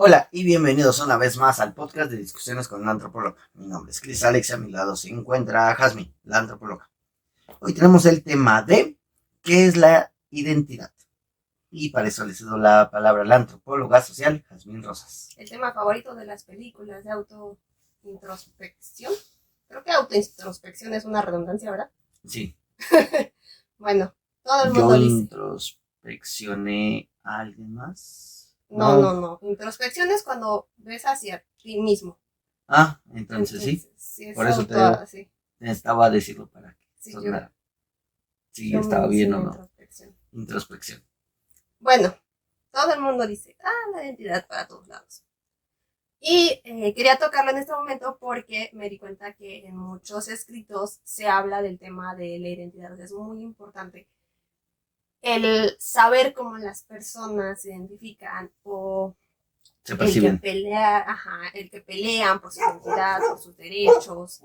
Hola y bienvenidos una vez más al podcast de discusiones con una antropóloga. Mi nombre es Cris Alex y a mi lado se encuentra Jasmine, la antropóloga. Hoy tenemos el tema de ¿qué es la identidad? Y para eso le cedo la palabra a la antropóloga social, Jasmine Rosas. El tema favorito de las películas de autointrospección. Creo que autointrospección es una redundancia, ¿verdad? Sí. Bueno, todo el mundo Yo dice. introspeccioné a alguien más. No. Introspección es cuando ves hacia ti mismo. Ah, entonces sí. Sí, Por eso te sí. necesitaba decirlo para que Sí, sonara. Sí, yo estaba me hice bien o una no. Introspección. Bueno, todo el mundo dice, la identidad para todos lados. Y quería tocarlo en este momento porque me di cuenta que en muchos escritos se habla del tema de la identidad. Es muy importante el saber cómo las personas se identifican o Se perciben. el que pelean por su identidad, por sus derechos.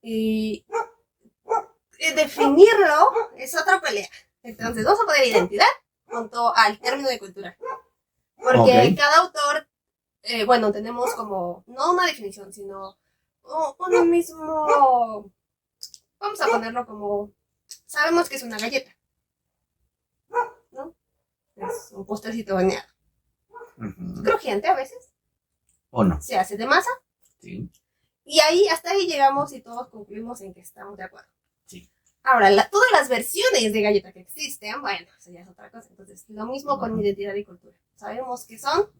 Y definirlo es otra pelea. Entonces vamos a poner identidad junto al término de cultura. Porque cada autor, tenemos como, no una definición, sino un mismo, vamos a ponerlo como, sabemos que es una galleta, ¿no? Es un postrecito bañado. Crujiente a veces. ¿O no? Se hace de masa. Sí. Y hasta ahí llegamos y todos concluimos en que estamos de acuerdo. Sí. Ahora, todas las versiones de galleta que existen, bueno, eso ya es otra cosa. Entonces, lo mismo con identidad y cultura. Sabemos qué son,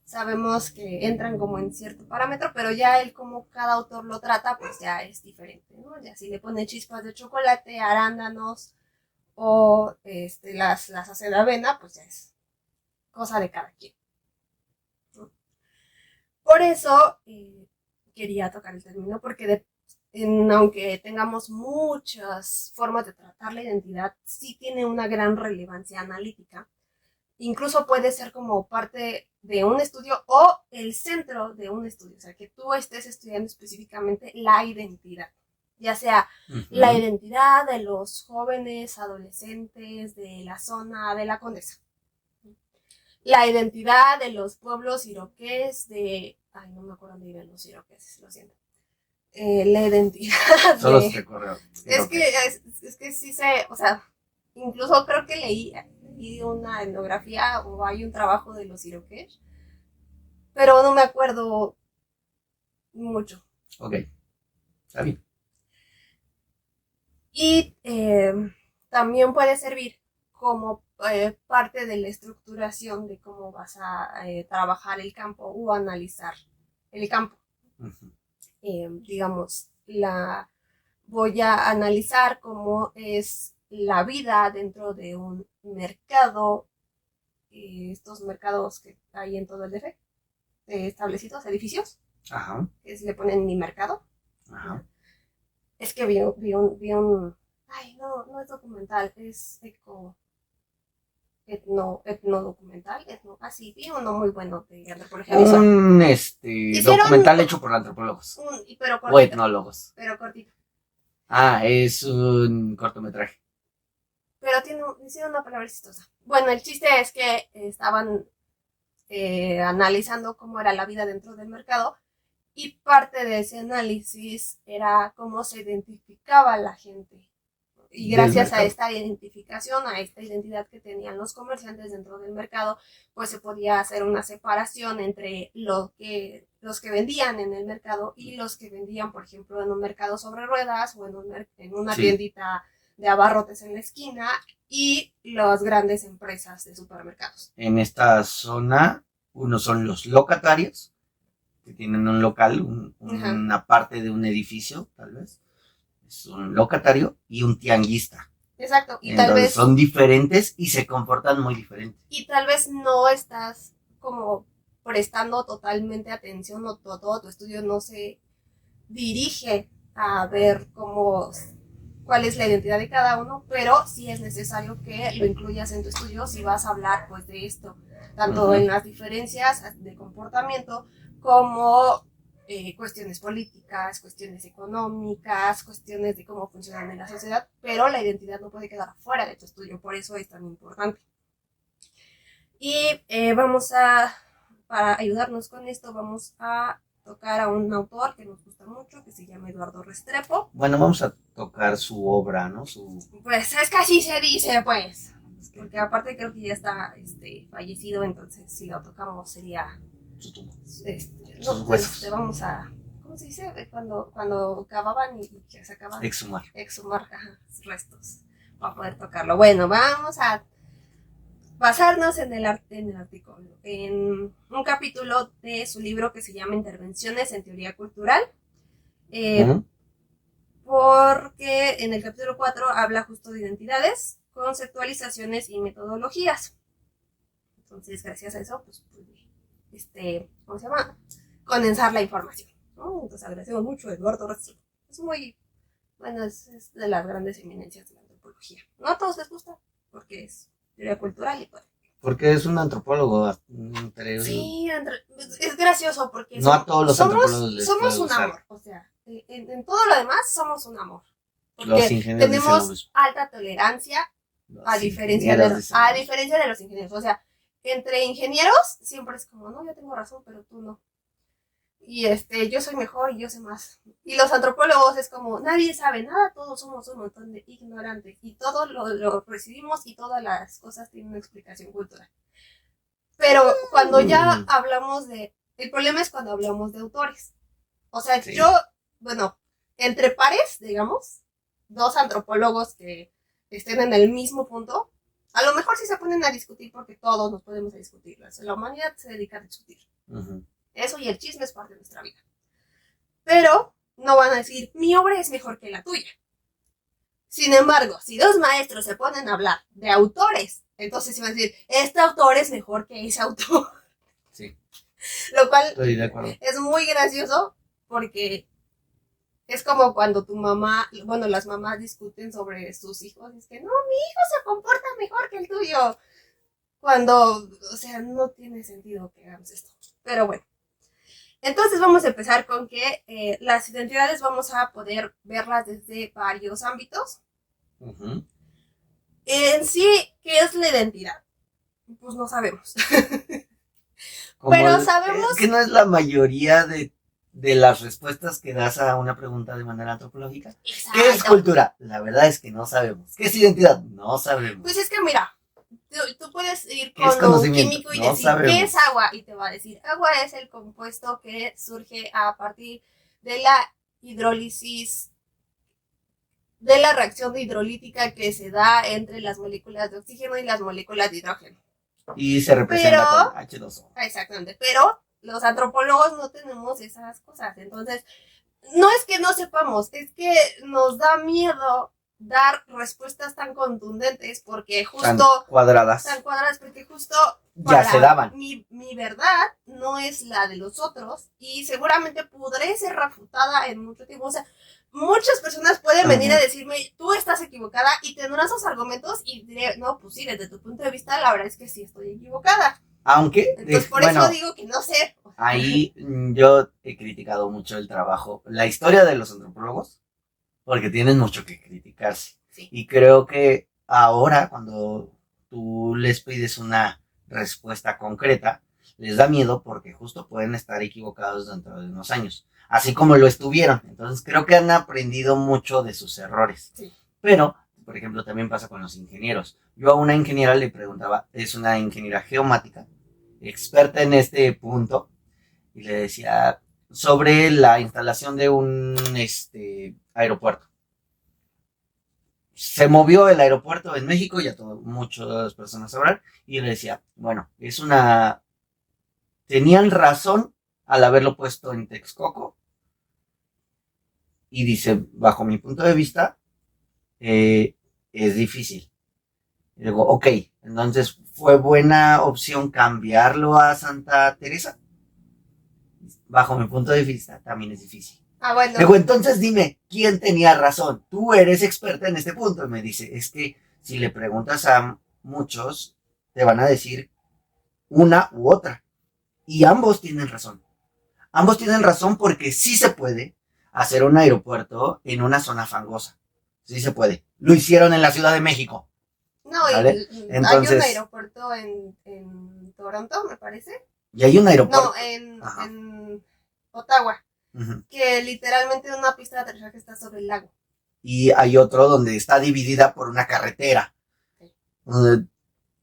sabemos que entran como en cierto parámetro, pero ya el cómo cada autor lo trata, pues ya es diferente, ¿no? Ya si le pone chispas de chocolate, arándanos o las hace de avena, pues ya es cosa de cada quien. Por eso quería tocar el término, porque aunque tengamos muchas formas de tratar la identidad, sí tiene una gran relevancia analítica. Incluso puede ser como parte de un estudio o el centro de un estudio, o sea, que tú estés estudiando específicamente la identidad, ya sea la identidad de los jóvenes, adolescentes de la zona de la Condesa, la identidad de los pueblos iroqués no me acuerdo dónde viven los iroqueses, lo siento. La identidad Solo de... se corrió. Es que sí sé, o sea, incluso creo que leí una etnografía o hay un trabajo de los iroqués, pero no me acuerdo mucho. Ok, está bien. Y también puede servir como parte de la estructuración de cómo vas a trabajar el campo o analizar el campo. Digamos, voy a analizar cómo es la vida dentro de un mercado, estos mercados que hay en todo el DF, establecidos, edificios, Ajá. que se le ponen mi mercado. Ajá. Es que vi un no es documental, es etnodocumental, vi uno muy bueno de antropología visual. Un documental hecho por antropólogos. Pero cortito, o etnólogos. Pero cortito. Es un cortometraje. Pero hicieron una palabra chistosa. Bueno, el chiste es que estaban analizando cómo era la vida dentro del mercado y parte de ese análisis era cómo se identificaba la gente. Y gracias a esta identificación, a esta identidad que tenían los comerciantes dentro del mercado, pues se podía hacer una separación entre los que vendían en el mercado y los que vendían, por ejemplo, en un mercado sobre ruedas o en una tiendita de abarrotes en la esquina y las grandes empresas de supermercados. En esta zona, unos son los locatarios, que tienen un local, una parte de un edificio, tal vez. Es un locatario y un tianguista. Exacto. Y entonces tal vez son diferentes y se comportan muy diferentes. Y tal vez no estás como prestando totalmente atención o todo tu estudio no se dirige a ver cuál es la identidad de cada uno, pero sí es necesario que lo incluyas en tu estudio si vas a hablar pues de esto, tanto en las diferencias de comportamiento como cuestiones políticas, cuestiones económicas, cuestiones de cómo funcionan en la sociedad, pero la identidad no puede quedar fuera de tu estudio, por eso es tan importante. Y vamos a para ayudarnos con esto vamos a tocar a un autor que nos gusta mucho, que se llama Eduardo Restrepo. Bueno, vamos a tocar su obra, ¿no? Pues es que así se dice, pues. Porque aparte creo que ya está fallecido, entonces si lo tocamos sería... Su tumba. No, huesos. Vamos a... ¿Cómo se dice? Cuando cavaban y sacaban... Exhumar. Restos para poder tocarlo. Bueno, vamos a basarnos en el artículo, en un capítulo de su libro que se llama Intervenciones en Teoría Cultural, porque en el capítulo 4 habla justo de identidades, conceptualizaciones y metodologías. Entonces, gracias a eso, pues ¿cómo se llama? Condensar la información, ¿no? Entonces, agradecemos mucho a Eduardo Restrepo. Es muy, bueno, es de las grandes eminencias de la antropología. No a todos les gusta, porque es teoría cultural y todo. Porque es un antropólogo. Sí, es gracioso porque no a todos los antropólogos les somos un usar. amor. O sea, en todo lo demás somos un amor. Los Porque ingenieros tenemos alta tolerancia a diferencia de los ingenieros. O sea, entre ingenieros siempre es como, no, yo tengo razón, pero tú no. Y yo soy mejor y yo sé más. Y los antropólogos es como, nadie sabe nada, todos somos un montón de ignorantes. Y todo lo recibimos y todas las cosas tienen una explicación cultural. Pero cuando ya hablamos el problema es cuando hablamos de autores. O sea, sí. Entre pares, digamos, dos antropólogos que estén en el mismo punto, a lo mejor sí se ponen a discutir porque todos nos podemos discutir. La humanidad se dedica a discutir. Uh-huh. Eso y el chisme es parte de nuestra vida. Pero no van a decir, mi obra es mejor que la tuya. Sin embargo, si dos maestros se ponen a hablar de autores, entonces se van a decir, este autor es mejor que ese autor. Sí. Lo cual estoy de acuerdo. Es muy gracioso porque es como cuando las mamás discuten sobre sus hijos. Es que, no, mi hijo se comporta mejor que el tuyo. Cuando, o sea, no tiene sentido que hagamos esto. Pero bueno. Entonces vamos a empezar con que las identidades vamos a poder verlas desde varios ámbitos. Uh-huh. En sí, ¿qué es la identidad? Pues no sabemos. Pero sabemos... Es que no es la mayoría de las respuestas que das a una pregunta de manera antropológica. Exacto. ¿Qué es cultura? La verdad es que no sabemos. ¿Qué es identidad? No sabemos. Pues es que mira... Tú puedes ir con un químico y no decir, sabemos. ¿Qué es agua? Y te va a decir, agua es el compuesto que surge a partir de la hidrólisis, de la reacción hidrolítica que se da entre las moléculas de oxígeno y las moléculas de hidrógeno. Y se representa con H2O. Exactamente, pero los antropólogos no tenemos esas cosas. Entonces, no es que no sepamos, es que nos da miedo dar respuestas tan contundentes porque justo tan cuadradas porque justo ya se daban. Mi verdad no es la de los otros y seguramente podré ser refutada en mucho tiempo. O sea, muchas personas pueden venir a decirme, tú estás equivocada y tendrán sus argumentos y diré, no, pues sí, desde tu punto de vista la verdad es que sí estoy equivocada. Aunque entonces por eso digo que no sé. Ahí yo he criticado mucho el trabajo, la historia de los antropólogos, porque tienen mucho que criticarse. Sí. Y creo que ahora, cuando tú les pides una respuesta concreta, les da miedo porque justo pueden estar equivocados dentro de unos años, así como lo estuvieron. Entonces creo que han aprendido mucho de sus errores. Sí. Pero, por ejemplo, también pasa con los ingenieros. Yo a una ingeniera le preguntaba, es una ingeniera geomática, experta en este punto, y le decía sobre la instalación de un aeropuerto. Se movió el aeropuerto en México, ya muchas personas sabrán, y le decía, bueno, tenían razón al haberlo puesto en Texcoco, y dice, bajo mi punto de vista, es difícil. Y digo, ok, entonces, ¿fue buena opción cambiarlo a Santa Teresa? Bajo mi punto de vista, también es difícil. Bueno. Luego, entonces dime, ¿quién tenía razón? Tú eres experta en este punto. Y me dice, es que si le preguntas a muchos, te van a decir una u otra. Y ambos tienen razón. Ambos tienen razón porque sí se puede hacer un aeropuerto en una zona fangosa. Sí se puede. Lo hicieron en la Ciudad de México. No, ¿vale? Entonces, hay un aeropuerto en Toronto, me parece. Y hay un aeropuerto. No, en Ottawa, que literalmente una pista de aterrizaje está sobre el lago. Y hay otro donde está dividida por una carretera. Sí.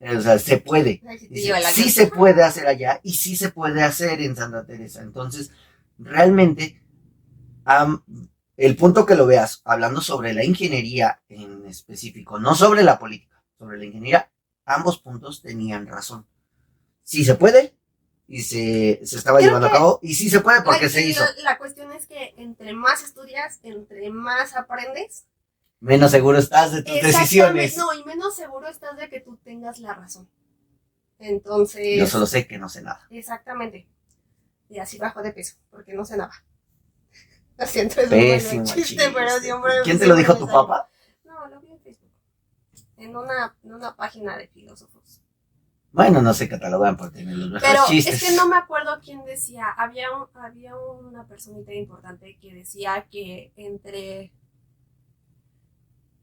O sea, se puede. Sí se puede hacer allá y sí se puede hacer en Santa Teresa. Entonces, realmente, el punto que lo veas, hablando sobre la ingeniería en específico, no sobre la política, sobre la ingeniería, ambos puntos tenían razón. Sí se puede y se estaba llevando a cabo y sí se puede porque se hizo. La cuestión es que entre más estudias, entre más aprendes, menos seguro estás de tus decisiones. No, y menos seguro estás de que tú tengas la razón. Entonces... yo solo sé que no sé nada. Exactamente. Y así bajo de peso, porque no sé nada. Lo siento, es pésimo un chiste, pero siempre... ¿Quién te lo dijo, tu papá? No, lo vi en Facebook. En una página de filósofos. Bueno, no se catalogan por tener los mejores pero chistes. Es que no me acuerdo quién decía. Había una personita importante que decía que entre...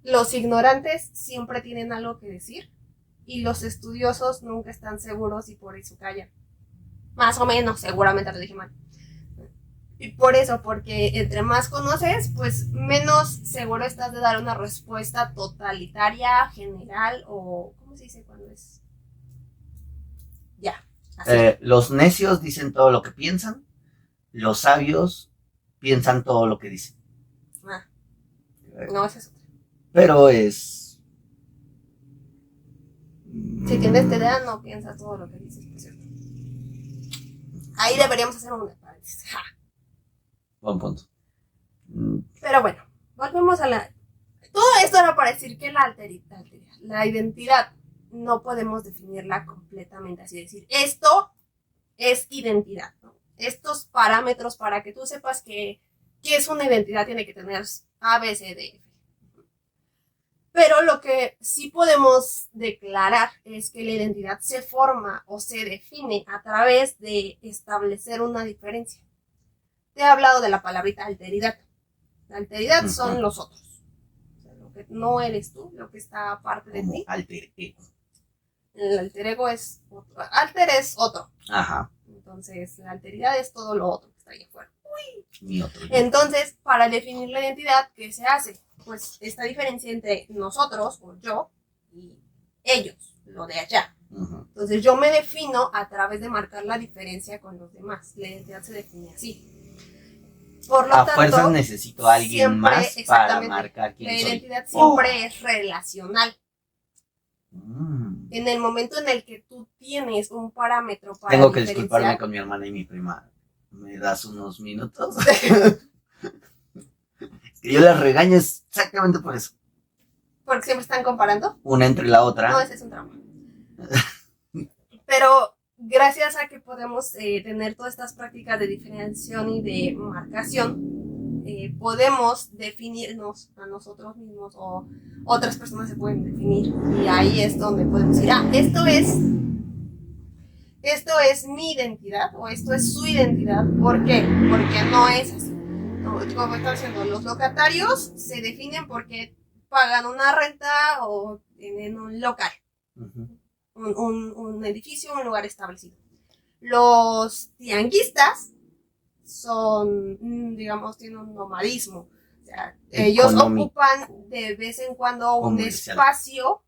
los ignorantes siempre tienen algo que decir y los estudiosos nunca están seguros y por eso callan. Más o menos, seguramente lo dije mal. Y por eso, porque entre más conoces, pues menos seguro estás de dar una respuesta totalitaria, general o... ¿cómo se dice cuando es? Ya. Los necios dicen todo lo que piensan, los sabios piensan todo lo que dicen. No, es eso. Pero es... si tienes idea, no piensas todo lo que dices, por cierto. Ahí deberíamos hacer un paréntesis. Buen punto. Pero bueno, volvemos a la... todo esto era para decir que la identidad no podemos definirla completamente así, decir, esto es identidad, ¿no? Estos parámetros para que tú sepas que es una identidad tiene que tener A, B, C, D, F. Pero lo que sí podemos declarar es que la identidad se forma o se define a través de establecer una diferencia. Te he hablado de la palabrita alteridad. La alteridad son los otros. O sea, lo que no eres tú, lo que está aparte de ti. Alter ego. El alter ego es otro. Alter es otro. Ajá. Entonces, la alteridad es todo lo otro que está ahí afuera. Mi otro. Entonces, para definir la identidad, ¿qué se hace? Pues esta diferencia entre nosotros o yo y ellos, lo de allá. Entonces yo me defino a través de marcar la diferencia con los demás. La identidad se define así. Por lo tanto, fuerzas necesito a alguien más para marcar quién soy. La identidad siempre es relacional. En el momento en el que tú tienes un parámetro para tengo que disculparme con mi hermana y mi prima. ¿Me das unos minutos? Que yo las regaño exactamente por eso. ¿Porque siempre están comparando? Una entre la otra. No, ese es un trauma. Pero gracias a que podemos tener todas estas prácticas de diferenciación y de marcación, podemos definirnos a nosotros mismos o otras personas se pueden definir. Y ahí es donde podemos decir, esto es mi identidad o esto es su identidad. ¿Por qué? Porque no es así. Como está diciendo, los locatarios se definen porque pagan una renta o tienen un local, un edificio, un lugar establecido. Los tianguistas son, digamos, tienen un nomadismo. O sea, ellos ocupan de vez en cuando un espacio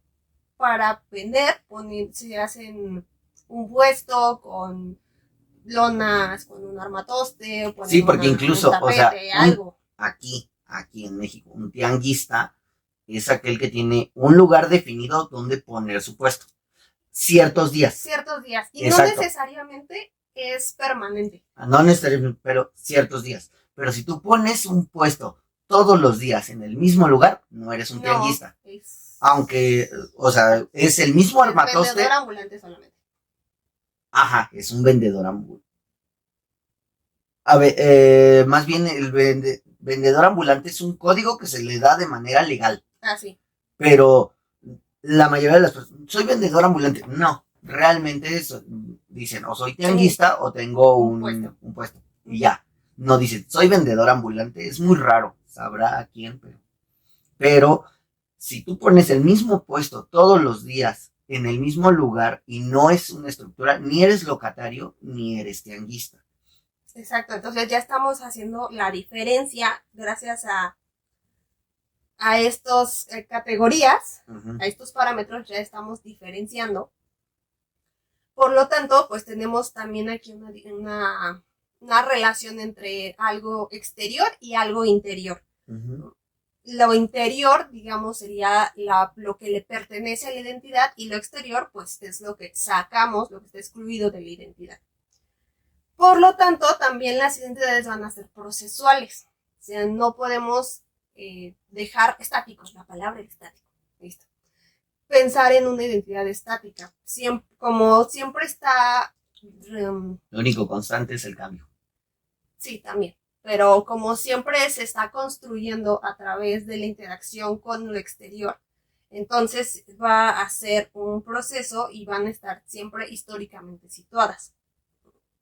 para vender, se hacen un puesto con lonas, con un armatoste, sí, porque incluso, tapete, o sea, algo. Aquí en México, un tianguista es aquel que tiene un lugar definido donde poner su puesto. Ciertos días. Y exacto. No necesariamente es permanente. No necesariamente, pero ciertos días. Pero si tú pones un puesto todos los días en el mismo lugar, no eres un tianguista. Aunque, o sea, es el mismo armatoste. Vendedor ambulante solamente. Ajá, es un vendedor ambulante. A ver, más bien el vendedor ambulante es un código que se le da de manera legal. Sí. Pero la mayoría de las personas, soy vendedor ambulante. No, realmente eso, dicen, o soy tianguista o tengo un puesto. Y ya, no dicen, soy vendedor ambulante. Es muy raro, sabrá a quién, pero si tú pones el mismo puesto todos los días en el mismo lugar y no es una estructura, ni eres locatario ni eres tianguista. Exacto, entonces ya estamos haciendo la diferencia gracias a estas categorías, a estos parámetros, ya estamos diferenciando. Por lo tanto, pues tenemos también aquí una relación entre algo exterior y algo interior. Lo interior, digamos, sería lo que le pertenece a la identidad, y lo exterior, pues es lo que sacamos, lo que está excluido de la identidad. Por lo tanto, también las identidades van a ser procesuales. O sea, no podemos dejar estáticos, la palabra estático. Listo. Pensar en una identidad estática. Como siempre está... Lo único constante es el cambio. Sí, también. Pero como siempre se está construyendo a través de la interacción con lo exterior, entonces va a ser un proceso y van a estar siempre históricamente situadas.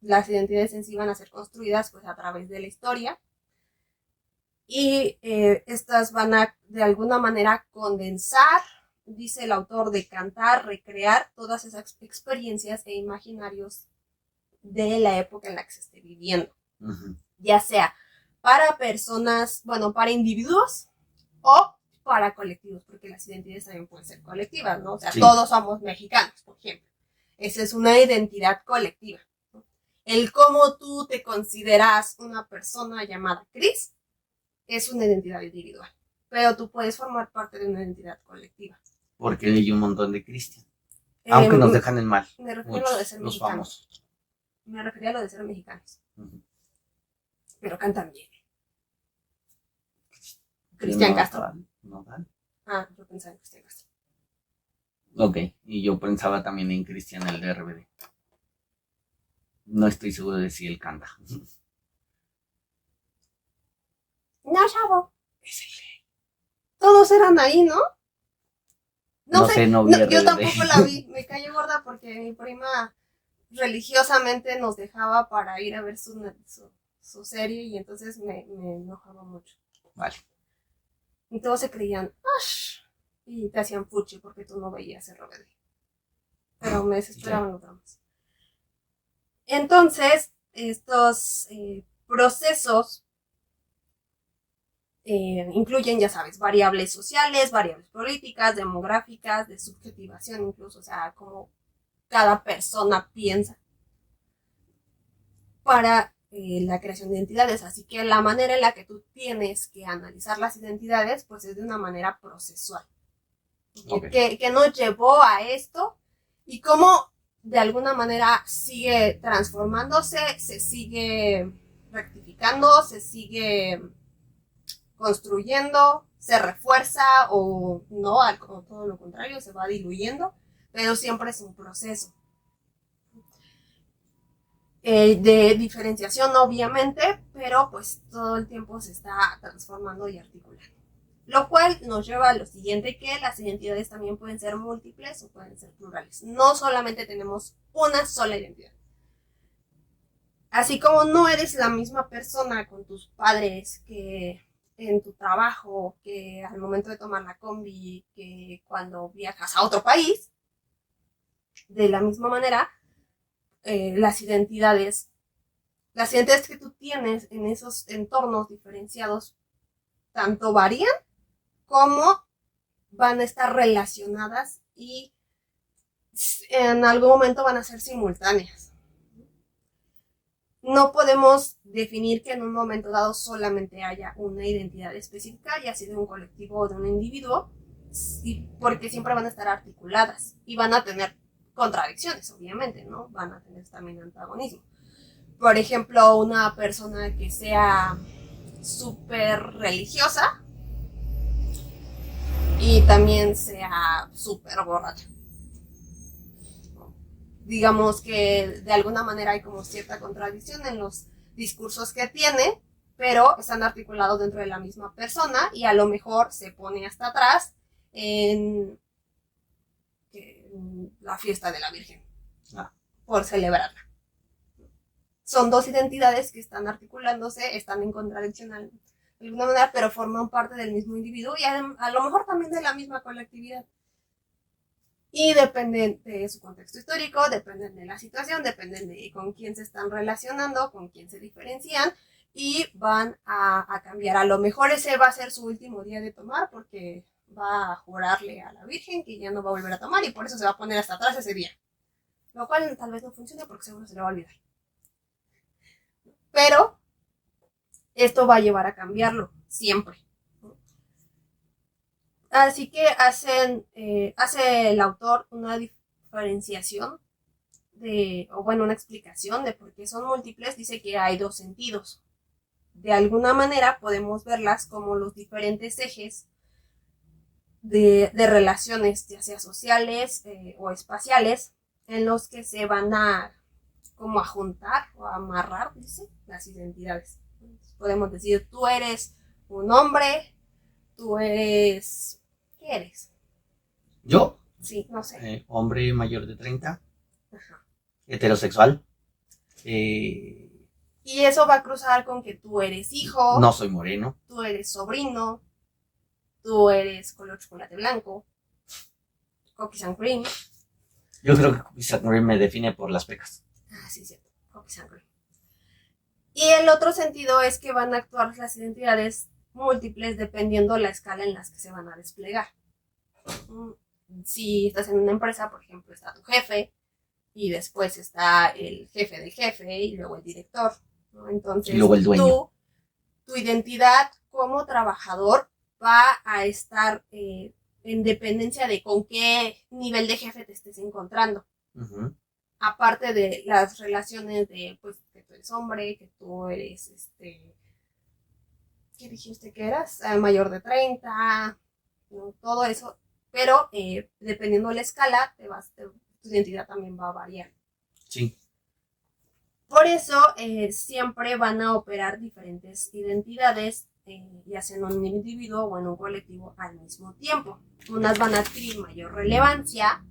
Las identidades en sí van a ser construidas pues a través de la historia, y estas van a de alguna manera condensar, dice el autor, decantar, recrear todas esas experiencias e imaginarios de la época en la que se esté viviendo. Ya sea para personas, bueno, para individuos o para colectivos, porque las identidades también pueden ser colectivas, ¿no? O sea, sí, todos somos mexicanos, por ejemplo. Esa es una identidad colectiva. El cómo tú te consideras una persona llamada Cris es una identidad individual, pero tú puedes formar parte de una identidad colectiva. Porque hay un montón de Cristian. Aunque nos dejan en mal. Me refiero a lo de ser mexicanos. Me refería a lo de ser mexicanos. Pero cantan bien. Cristian Castro. No. Ah, yo pensaba en Cristian Castro. Ok, y yo pensaba también en Cristian, el de RBD. No estoy seguro de si él canta. No, chavo. Todos eran ahí, ¿no? No sé, no yo tampoco la vi. Me cayó gorda porque mi prima religiosamente nos dejaba para ir a ver su serie, y entonces me enojaba mucho. Vale. Y todos se creían, ¡ash! Y te hacían fuchi porque tú no veías RBD. Pero me desesperaban los dramas. Entonces, estos procesos incluyen, ya sabes, variables sociales, variables políticas, demográficas, de subjetivación incluso, o sea, como cada persona piensa para la creación de identidades. Así que la manera en la que tú tienes que analizar las identidades, pues es de una manera procesual. Okay. ¿Qué nos llevó a esto? Y cómo de alguna manera sigue transformándose, se sigue rectificando, se sigue construyendo, se refuerza o no, como todo lo contrario, se va diluyendo, pero siempre es un proceso de diferenciación, obviamente, pero pues todo el tiempo se está transformando y articulando. Lo cual nos lleva a lo siguiente, que las identidades también pueden ser múltiples o pueden ser plurales. No solamente tenemos una sola identidad. Así como no eres la misma persona con tus padres que en tu trabajo, que al momento de tomar la combi, que cuando viajas a otro país, de la misma manera, las identidades que tú tienes en esos entornos diferenciados tanto varían como van a estar relacionadas y en algún momento van a ser simultáneas. No podemos definir que en un momento dado solamente haya una identidad específica, ya sea de un colectivo o de un individuo, porque siempre van a estar articuladas y van a tener contradicciones, obviamente, ¿no? Van a tener también antagonismo. Por ejemplo, una persona que sea súper religiosa y también sea súper borracha. Digamos que de alguna manera hay como cierta contradicción en los discursos que tiene, pero están articulados dentro de la misma persona, y a lo mejor se pone hasta atrás en la fiesta de la Virgen por celebrarla. Son dos identidades que están articulándose, están en contradicción de alguna manera, pero forman parte del mismo individuo y a lo mejor también de la misma colectividad. Y dependen de su contexto histórico, dependen de la situación, dependen de con quién se están relacionando, con quién se diferencian y van a cambiar. A lo mejor ese va a ser su último día de tomar porque va a jurarle a la Virgen que ya no va a volver a tomar y por eso se va a poner hasta atrás ese día. Lo cual tal vez no funcione porque seguro se le va a olvidar. Pero esto va a llevar a cambiarlo siempre. Así que hace el autor una diferenciación una explicación de por qué son múltiples. Dice que hay dos sentidos. De alguna manera podemos verlas como los diferentes ejes de relaciones, ya sea sociales o espaciales, en los que se van a como a juntar o a amarrar, dice, las identidades. Entonces, podemos decir, tú eres un hombre, tú eres... ¿Qué eres? ¿Yo? Sí, no sé. Hombre mayor de 30, Ajá. heterosexual. Y eso va a cruzar con que tú eres hijo. No soy moreno. Tú eres sobrino. Tú eres color chocolate blanco. Cookies and cream. Yo creo que Cookies and Cream me define por las pecas. Ah, sí, cierto. Cookies and cream. Y el otro sentido es que van a actuar las identidades múltiples dependiendo la escala en las que se van a desplegar. Si estás en una empresa, por ejemplo, está tu jefe y después está el jefe del jefe y luego el director, ¿no? Entonces, y luego el dueño. Tu identidad como trabajador va a estar en dependencia de con qué nivel de jefe te estés encontrando. Uh-huh. Aparte de las relaciones de, pues, que tú eres hombre, que tú eres, ¿qué dijiste que eras? Mayor de 30, ¿no? Todo eso. Pero dependiendo de la escala, tu identidad también va a variar. Sí. Por eso siempre van a operar diferentes identidades, ya sea en un individuo o en un colectivo al mismo tiempo. Unas van a adquirir mayor relevancia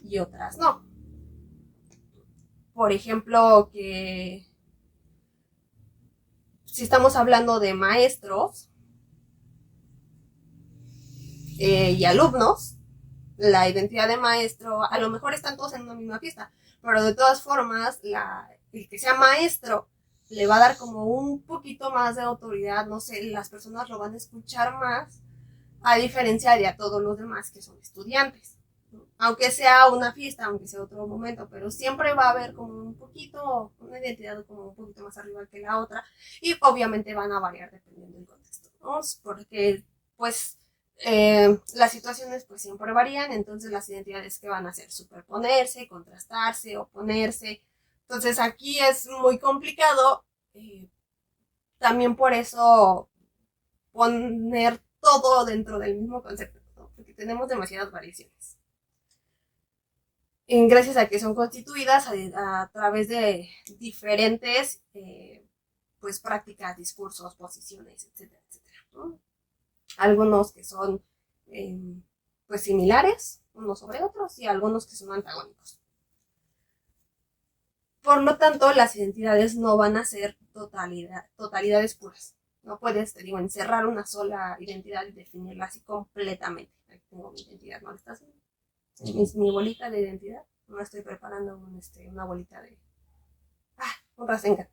y otras no. Por ejemplo, que si estamos hablando de maestros y alumnos, la identidad de maestro, a lo mejor están todos en una misma fiesta, pero de todas formas, el que sea maestro le va a dar como un poquito más de autoridad, no sé, las personas lo van a escuchar más, a diferencia de a todos los demás que son estudiantes. Aunque sea una fiesta, aunque sea otro momento, pero siempre va a haber como un poquito, una identidad como un poquito más arriba que la otra, y obviamente van a variar dependiendo del contexto, ¿no? Porque, pues, las situaciones pues siempre varían, entonces las identidades que van a hacer superponerse, contrastarse, oponerse. Entonces aquí es muy complicado, también por eso poner todo dentro del mismo concepto, ¿no? Porque tenemos demasiadas variaciones. Gracias a que son constituidas a través de diferentes pues prácticas, discursos, posiciones, etcétera, etcétera, ¿no? Algunos que son pues similares unos sobre otros y algunos que son antagónicos. Por lo tanto, las identidades no van a ser totalidades puras. No puedes, te digo, encerrar una sola identidad y definirla así completamente. Aquí tengo mi identidad, ¿no? ¿Estás viendo? Mi bolita de identidad. No estoy preparando una bolita de... un Rasengan.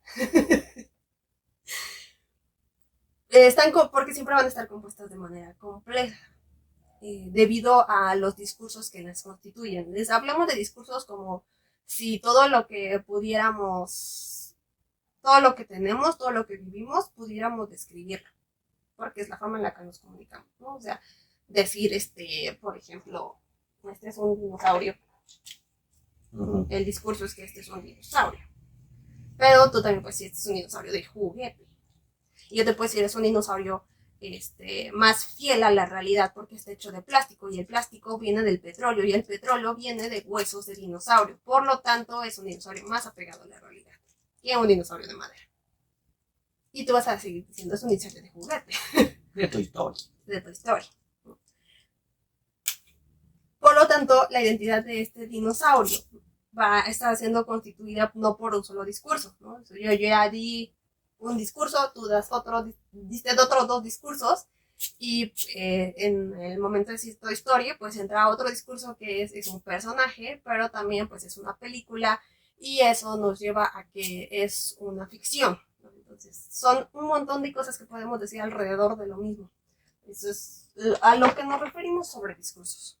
Porque siempre van a estar compuestas de manera compleja, debido a los discursos que las constituyen. Les hablamos de discursos como si todo lo que pudiéramos, todo lo que tenemos, todo lo que vivimos, pudiéramos describirlo, porque es la forma en la que nos comunicamos, ¿no? O sea, decir, por ejemplo, este es un dinosaurio. Uh-huh. El discurso es que este es un dinosaurio. Pero tú también puedes decir, este es un dinosaurio de juguete. Y yo te puedo decir, es un dinosaurio más fiel a la realidad porque está hecho de plástico y el plástico viene del petróleo y el petróleo viene de huesos de dinosaurio. Por lo tanto, es un dinosaurio más apegado a la realidad que un dinosaurio de madera. Y tú vas a seguir diciendo, es un dinosaurio de juguete. De Toy Story. De Toy Story. Por lo tanto, la identidad de este dinosaurio va a estar siendo constituida no por un solo discurso, ¿no? Yo ya di un discurso, tú das diste otros dos discursos Y en el momento de Toy Story, pues entra otro discurso que es un personaje, pero también pues es una película y eso nos lleva a que es una ficción, ¿no? Entonces, son un montón de cosas que podemos decir alrededor de lo mismo. Eso es a lo que nos referimos sobre discursos.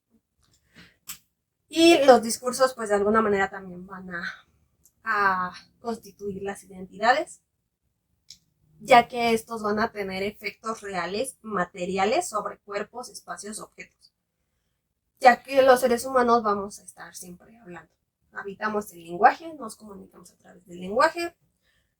Y los discursos, pues de alguna manera también van a constituir las identidades, ya que estos van a tener efectos reales, materiales sobre cuerpos, espacios, objetos. Ya que los seres humanos vamos a estar siempre hablando. Habitamos el lenguaje, nos comunicamos a través del lenguaje.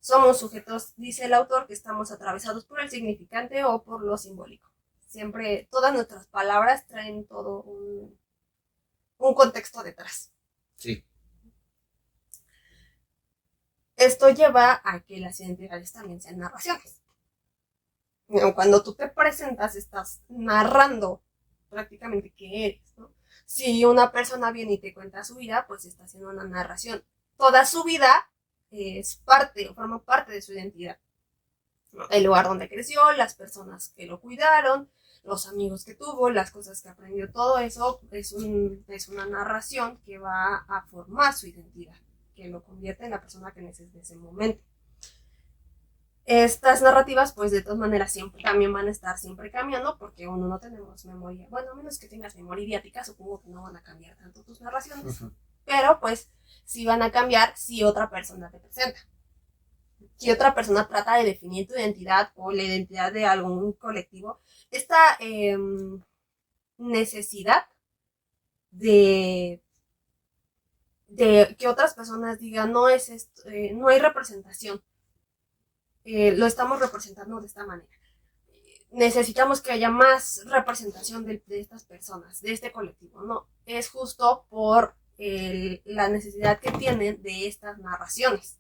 Somos sujetos, dice el autor, que estamos atravesados por el significante o por lo simbólico. Siempre, todas nuestras palabras traen todo un contexto detrás. Sí. Esto lleva a que las identidades también sean narraciones. Cuando tú te presentas, estás narrando prácticamente qué eres, ¿no? Si una persona viene y te cuenta su vida, pues está haciendo una narración. Toda su vida es parte o forma parte de su identidad. El lugar donde creció, las personas que lo cuidaron, los amigos que tuvo, las cosas que aprendió, todo eso es una narración que va a formar su identidad, que lo convierte en la persona que es desde ese momento. Estas narrativas, pues de todas maneras, siempre también van a estar siempre cambiando, porque uno no tenemos memoria. Bueno, a menos que tengas memoria idiática, supongo que no van a cambiar tanto tus narraciones. Pero, pues, sí van a cambiar si otra persona te presenta. Si otra persona trata de definir tu identidad o la identidad de algún colectivo, esta necesidad de que otras personas digan, no es esto, no hay representación. Lo estamos representando de esta manera. Necesitamos que haya más representación de estas personas, de este colectivo, ¿no? Es justo por la necesidad que tienen de estas narraciones.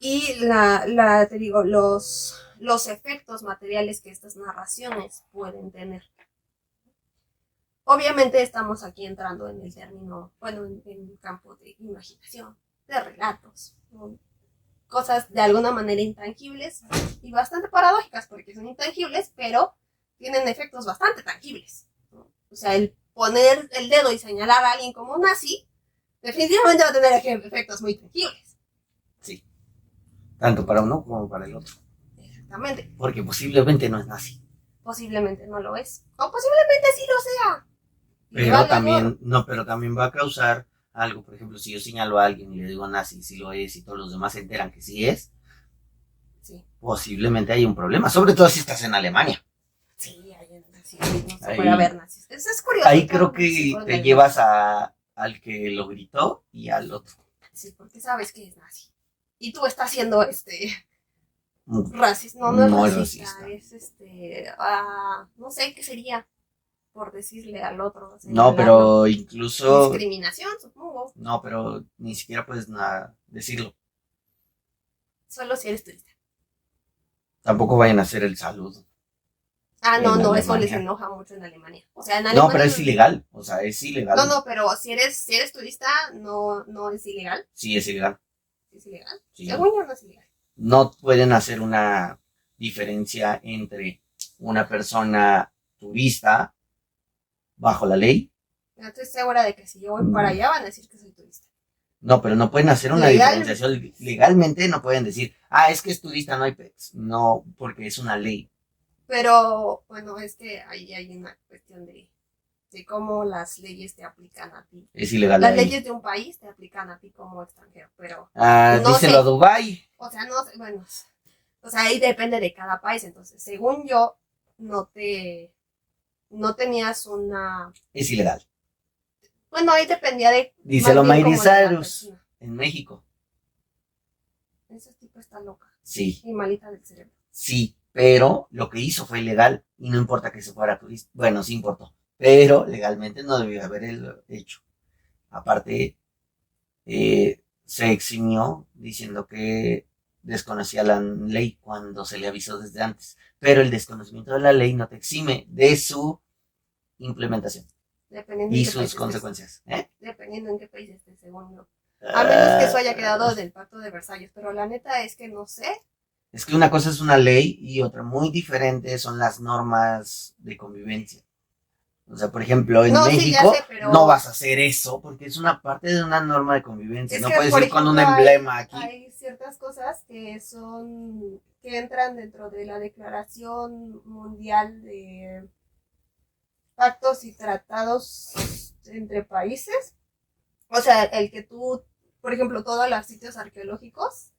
Y te digo, los efectos materiales que estas narraciones pueden tener. Obviamente estamos aquí entrando en el término, bueno, en el campo de imaginación, de relatos, ¿no? Cosas de alguna manera intangibles y bastante paradójicas porque son intangibles, pero tienen efectos bastante tangibles, ¿no? O sea, el poner el dedo y señalar a alguien como nazi, definitivamente va a tener efectos muy tangibles. Sí. Tanto para uno como para el otro. Exactamente. Porque posiblemente no es nazi. Posiblemente no lo es. O posiblemente sí lo sea. Pero también va a causar algo. Por ejemplo, si yo señalo a alguien y le digo nazi, si lo es, y todos los demás se enteran que sí es, sí, posiblemente hay un problema. Sobre todo si estás en Alemania. Sí, no se puede haber nazis. Eso es curioso. Ahí creo que te llevas al que lo gritó y al otro. Sí, porque sabes que es nazi. Y tú estás siendo racista. No es racista. Es no sé qué sería por decirle al otro. No, pero incluso discriminación, supongo. No, pero ni siquiera puedes decirlo. Solo si eres turista. Tampoco vayan a hacer el saludo. No, eso les enoja mucho en Alemania. O sea, en Alemania. No, pero es ilegal. O sea, es ilegal. No, pero si eres turista, no es ilegal. Sí, es ilegal. ¿Es ilegal? Sí. Según yo, no es ilegal. No pueden hacer una diferencia entre una persona turista bajo la ley. No estoy segura de que si yo voy para allá van a decir que soy turista. No, pero no pueden hacer una diferenciación. Legalmente no pueden decir, es que es turista, no hay pets. No, porque es una ley. Pero, bueno, es que ahí hay una cuestión de cómo las leyes te aplican a ti. Es ilegal. Las leyes de un país te aplican a ti como extranjero, pero... díselo a Dubái. O sea, no sé, bueno, o sea, ahí depende de cada país. Entonces, según yo, no tenías una... Es ilegal. Bueno, ahí dependía de... Díselo Miley Cyrus en México. Ese tipo está loca. Sí. Y malita del cerebro. Sí, pero lo que hizo fue ilegal y no importa que se fuera turista. Bueno, sí importó, pero legalmente no debió haber hecho. Aparte, se eximió diciendo que desconocía la ley cuando se le avisó desde antes. Pero el desconocimiento de la ley no te exime de su implementación. Dependiendo y sus consecuencias. Dependiendo en qué país estés, según yo. A menos que eso haya quedado del Pacto de Versalles. Pero la neta es que no sé Es que una cosa es una ley y otra muy diferente son las normas de convivencia. O sea, por ejemplo, en No, sí, ya México sé, pero no vas a hacer eso porque es una parte de una norma de convivencia. es No que, puedes por ir con un ejemplo, emblema aquí. hay ciertas cosas que entran dentro de la Declaración Mundial de Pactos y Tratados entre Países. O sea, el que tú, por ejemplo, todos los sitios arqueológicos,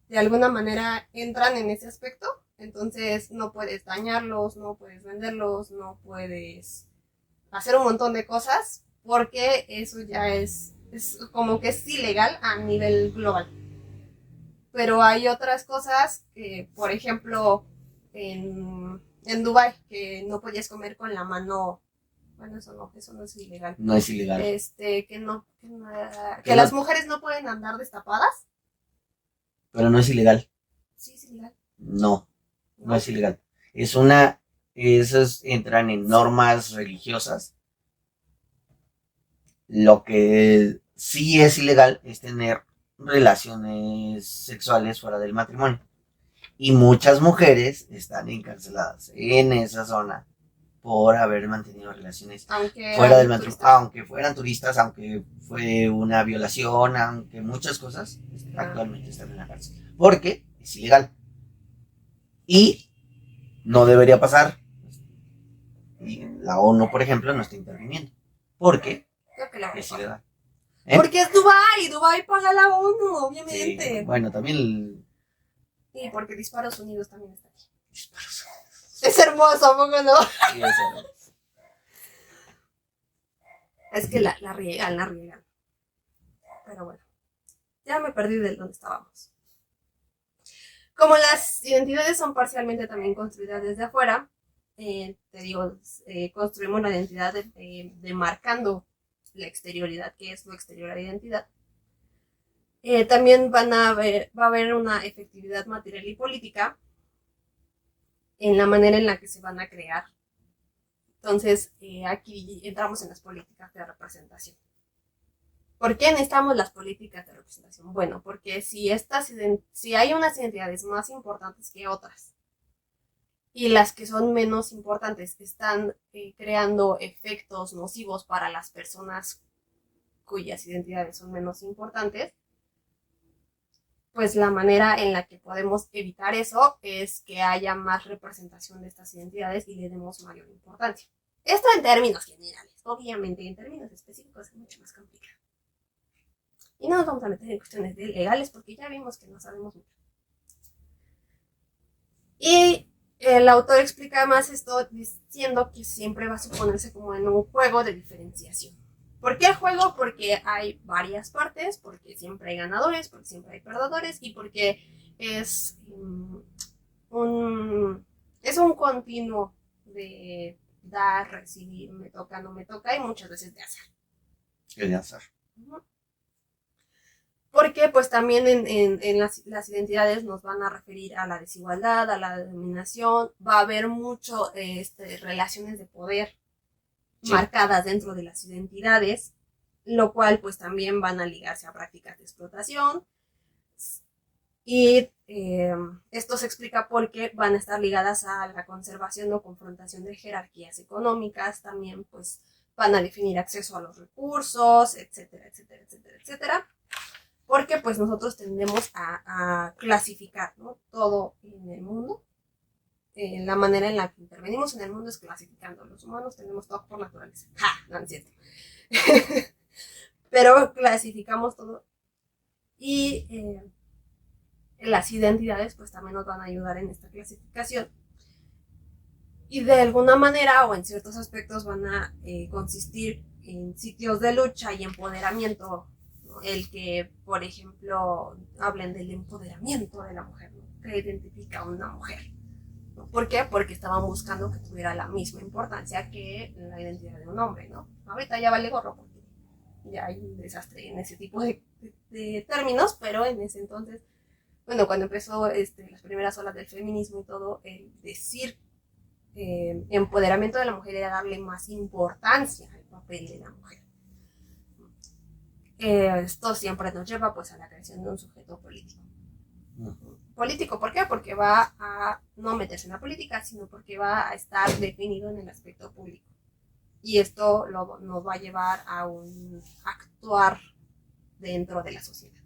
de alguna manera entran en ese aspecto. Entonces no puedes dañarlos, no puedes venderlos, no puedes hacer un montón de cosas porque eso ya es como que es ilegal a nivel global. Pero hay otras cosas que, por ejemplo, en Dubai que no podías comer con la mano. Bueno, eso no es ilegal. No es ilegal. Que las mujeres no pueden andar destapadas. Pero no es ilegal. Sí, es ilegal. No es ilegal. Es una, esas entran en normas religiosas. Lo que sí es ilegal es tener relaciones sexuales fuera del matrimonio. Y muchas mujeres están encarceladas en esa zona por haber mantenido relaciones fuera del matrimonio. Aunque fueran turistas, aunque fue una violación, aunque muchas cosas, actualmente están en la cárcel. Porque es ilegal. Y no debería pasar. Y la ONU, por ejemplo, no está interviniendo. Porque es ilegal. Porque es Dubai, Dubai paga la ONU, obviamente. Sí, bueno, también y porque Disparos Unidos también está aquí. Disparos. Es hermoso, ¿a poco no? Sí, es hermoso. Es que la riegan. Pero bueno, ya me perdí de dónde estábamos. Como las identidades son parcialmente también construidas desde afuera, te digo, construimos la identidad demarcando la exterioridad, que es lo exterior a la identidad. También va a haber una efectividad material y política en la manera en la que se van a crear. Entonces, aquí entramos en las políticas de representación. ¿Por qué necesitamos las políticas de representación? Bueno, porque si hay unas identidades más importantes que otras y las que son menos importantes están creando efectos nocivos para las personas cuyas identidades son menos importantes, pues la manera en la que podemos evitar eso es que haya más representación de estas identidades y le demos mayor importancia. Esto en términos generales. Obviamente en términos específicos es mucho más complicado. Y no nos vamos a meter en cuestiones legales porque ya vimos que no sabemos mucho. Y el autor explica más esto diciendo que siempre va a suponerse como en un juego de diferenciación. ¿Por qué el juego? Porque hay varias partes, porque siempre hay ganadores, porque siempre hay perdedores y porque es un continuo de dar, recibir, me toca, no me toca y muchas veces de azar. De azar. Porque pues también en las identidades nos van a referir a la desigualdad, a la dominación, va a haber mucho relaciones de poder marcadas dentro de las identidades, lo cual pues también van a ligarse a prácticas de explotación y esto se explica porque van a estar ligadas a la conservación o confrontación de jerarquías económicas, también pues van a definir acceso a los recursos, etcétera, etcétera, etcétera, etcétera. Porque pues nosotros tendemos a clasificar, ¿no? Todo en el mundo. La manera en la que intervenimos en el mundo es clasificando. Los humanos tenemos todo por naturaleza. ¡Ja! No es cierto. Pero clasificamos todo. Y las identidades pues también nos van a ayudar en esta clasificación. Y de alguna manera o en ciertos aspectos van a consistir en sitios de lucha y empoderamiento. El que, por ejemplo, hablen del empoderamiento de la mujer, ¿no? Que identifica a una mujer. ¿No? ¿Por qué? Porque estaban buscando que tuviera la misma importancia que la identidad de un hombre, ¿no? Ahorita ya vale gorro porque ya hay un desastre en ese tipo de términos, pero en ese entonces, bueno, cuando empezó las primeras olas del feminismo y todo, el decir empoderamiento de la mujer era darle más importancia al papel de la mujer. Esto siempre nos lleva pues a la creación de un sujeto político. Político, ¿por qué? Porque va a no meterse en la política, sino porque va a estar definido en el aspecto público. Y esto nos va a llevar a un actuar dentro de la sociedad.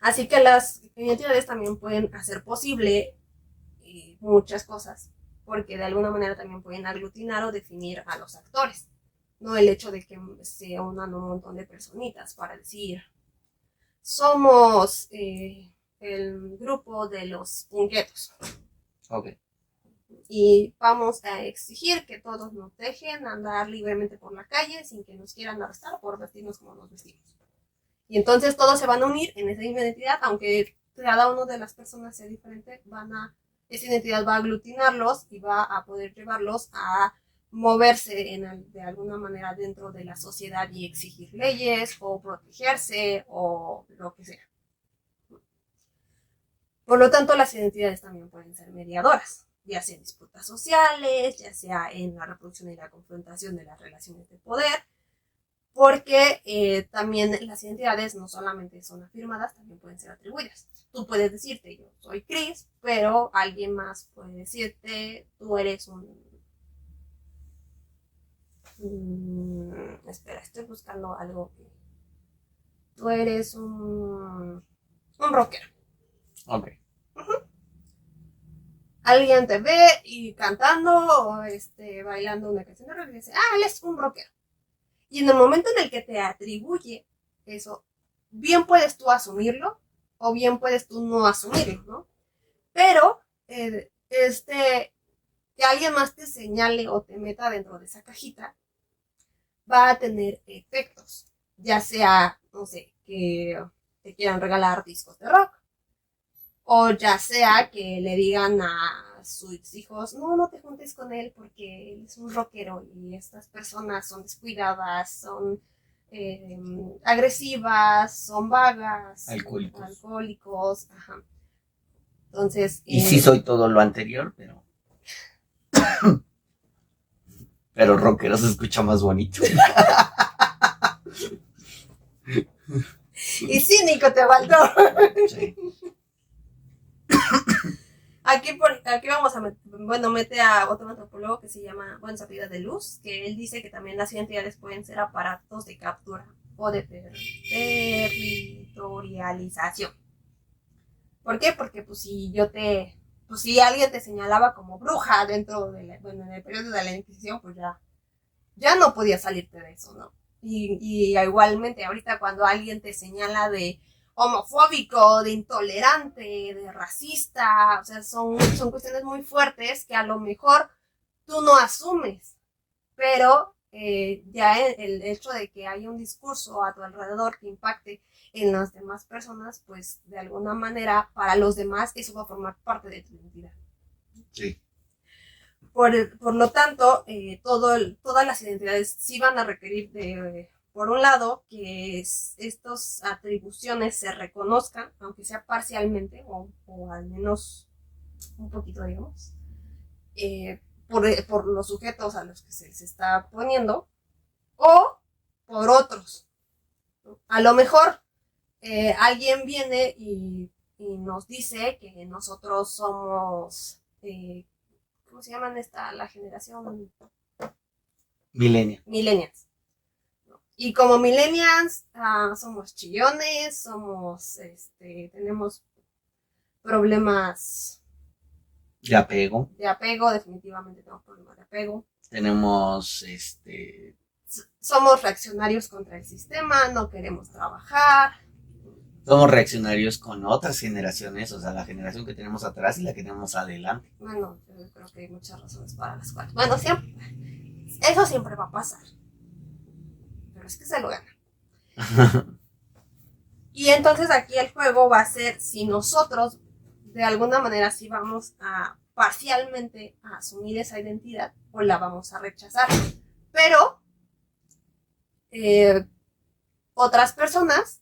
Así que las identidades también pueden hacer posible muchas cosas, porque de alguna manera también pueden aglutinar o definir a los actores. No el hecho de que se unan un montón de personitas para decir, somos el grupo de los punquetos. Ok. Y vamos a exigir que todos nos dejen andar libremente por la calle sin que nos quieran arrestar por vestirnos como nos vestimos. Y entonces todos se van a unir en esa identidad, aunque cada una de las personas sea diferente, esa identidad va a aglutinarlos y va a poder llevarlos a moverse de alguna manera dentro de la sociedad y exigir leyes o protegerse o lo que sea. Por lo tanto, las identidades también pueden ser mediadoras, ya sea en disputas sociales, ya sea en la reproducción y la confrontación de las relaciones de poder, porque también las identidades no solamente son afirmadas, también pueden ser atribuidas. Tú puedes decirte, yo soy Chris, pero alguien más puede decirte, tú eres espera, estoy buscando algo. Tú eres un rockero. Ok. Alguien te ve y cantando o bailando una canción de rock y dice, él es un rockero. Y en el momento en el que te atribuye eso, bien puedes tú asumirlo o bien puedes tú no asumirlo, ¿no? Pero que alguien más te señale o te meta dentro de esa cajita va a tener efectos, ya sea, no sé, que te quieran regalar discos de rock, o ya sea que le digan a sus hijos, no te juntes con él porque él es un rockero y estas personas son descuidadas, son agresivas, son vagas, alcohólicos, ajá. Entonces... y sí soy todo lo anterior, pero rockero se escucha más bonito. Y cínico te faltó. Sí. Aquí vamos a mete a otro antropólogo que se llama Salida de Luz, que él dice que también las identidades pueden ser aparatos de captura o de territorialización. ¿Por qué? Porque pues si alguien te señalaba como bruja dentro en el periodo de la Inquisición, pues ya no podías salirte de eso, ¿no? Y igualmente ahorita cuando alguien te señala de homofóbico, de intolerante, de racista, o sea, son cuestiones muy fuertes que a lo mejor tú no asumes, pero ya el hecho de que haya un discurso a tu alrededor que impacte en las demás personas, pues de alguna manera para los demás eso va a formar parte de tu identidad. Sí. Por lo tanto, todas las identidades sí van a requerir por un lado, que estas atribuciones se reconozcan, aunque sea parcialmente, o al menos un poquito, digamos, por los sujetos a los que se les está poniendo, o por otros. A lo mejor alguien viene y nos dice que nosotros somos... ¿cómo se llaman la generación? Millennials. Y como millennials somos chillones, tenemos problemas de apego. Definitivamente tenemos problemas de apego. Tenemos somos reaccionarios contra el sistema, no queremos trabajar. Somos reaccionarios con otras generaciones, o sea, la generación que tenemos atrás y la que tenemos adelante. Bueno, yo creo que hay muchas razones para las cuales. Bueno, eso siempre va a pasar. Pero es que se lo gana. Y entonces aquí el juego va a ser si nosotros, de alguna manera, sí vamos a parcialmente a asumir esa identidad o la vamos a rechazar. Pero otras personas,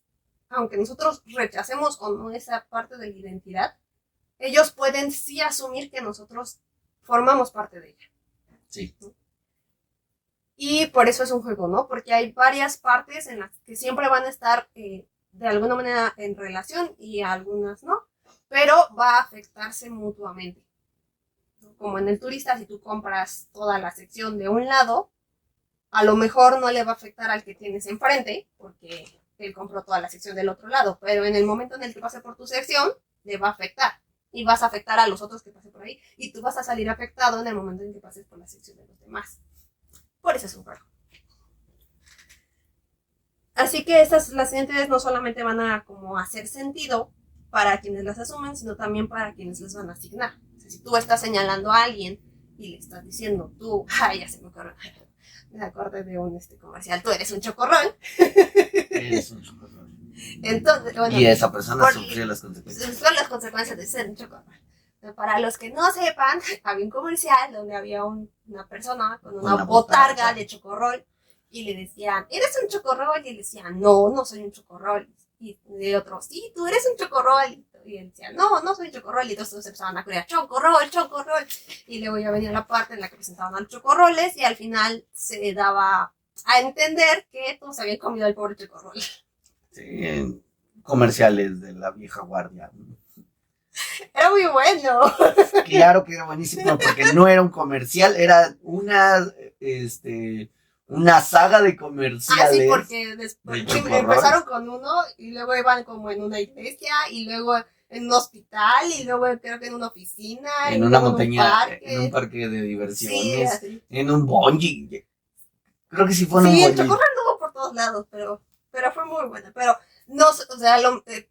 aunque nosotros rechacemos o no esa parte de la identidad, ellos pueden sí asumir que nosotros formamos parte de ella. Sí. Y por eso es un juego, ¿no? Porque hay varias partes en las que siempre van a estar de alguna manera en relación y algunas no, pero va a afectarse mutuamente. Como en el turista, si tú compras toda la sección de un lado, a lo mejor no le va a afectar al que tienes enfrente, porque él compró toda la sección del otro lado, pero en el momento en el que pase por tu sección, le va a afectar. Y vas a afectar a los otros que pasen por ahí, y tú vas a salir afectado en el momento en que pases por la sección de los demás. Por eso es un juego. Así que las identidades no solamente van a como hacer sentido para quienes las asumen, sino también para quienes les van a asignar. O sea, si tú estás señalando a alguien y le estás diciendo tú, ya se me ocurrió, me acordé de un comercial, tú eres un chocorrol. Eres un chocorrol. Entonces, bueno, y esa persona sufrió las consecuencias. Son las consecuencias de ser un chocorrol. Para los que no sepan, había un comercial donde había una persona con una botarga de chocorrol y le decían, ¿eres un chocorrol? Y él decía, no, no soy un chocorrol. Y de otro, sí, tú eres un chocorrol. Y él decía, no, no soy un chocorrol. Y todos empezaban a creer, chocorrol, chocorrol. Y luego ya venía la parte en la que presentaban a los chocorroles y al final se daba a entender que todos habían comido al pobre chocorrol. Sí, comerciales de la vieja guardia. Era muy bueno. Claro que era buenísimo porque no era un comercial, era una saga de comerciales. Sí, porque después empezaron con uno y luego iban como en una iglesia y luego en un hospital y luego creo que en una oficina. En una montaña, en un parque de diversiones, sí, en un bungee. Creo que sí fue en un bungee. Sí, el chocorrol anduvo por todos lados, pero fue muy bueno. Pero no, o sea,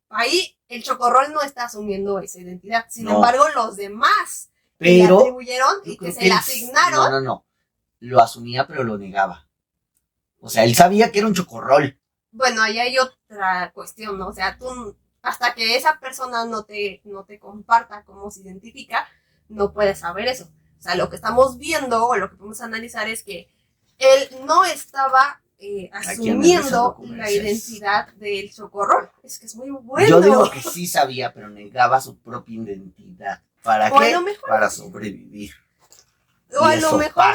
ahí el chocorrol no está asumiendo esa identidad. Sin embargo, los demás que le atribuyeron y que se le asignaron. No. Lo asumía, pero lo negaba. O sea, él sabía que era un chocorrol. Bueno, ahí hay otra cuestión, ¿no? O sea, tú, hasta que esa persona no te comparta cómo se identifica, no puedes saber eso. O sea, lo que estamos viendo o lo que podemos analizar es que él no estaba asumiendo la identidad del chocorrol. Es que es muy bueno. Yo digo que sí sabía, pero negaba su propia identidad. ¿Para qué? Para sobrevivir. O a lo mejor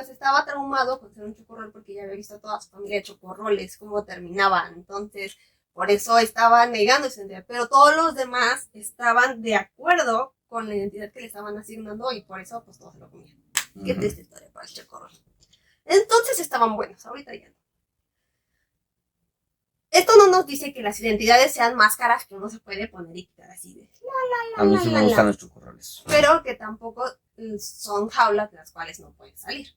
estaba traumado con ser un chocorrol porque ya había visto a toda su familia de chocorroles, cómo terminaban. Entonces, por eso estaba negando esa identidad. Pero todos los demás estaban de acuerdo con la identidad que le estaban asignando y por eso pues todos se lo comían. Qué triste historia para el chocorrol. Entonces estaban buenos, ahorita ya no. Esto no nos dice que las identidades sean máscaras que uno se puede poner y quitar así de a mí sí me gustan los chocorroles. Pero que tampoco son jaulas de las cuales no pueden salir.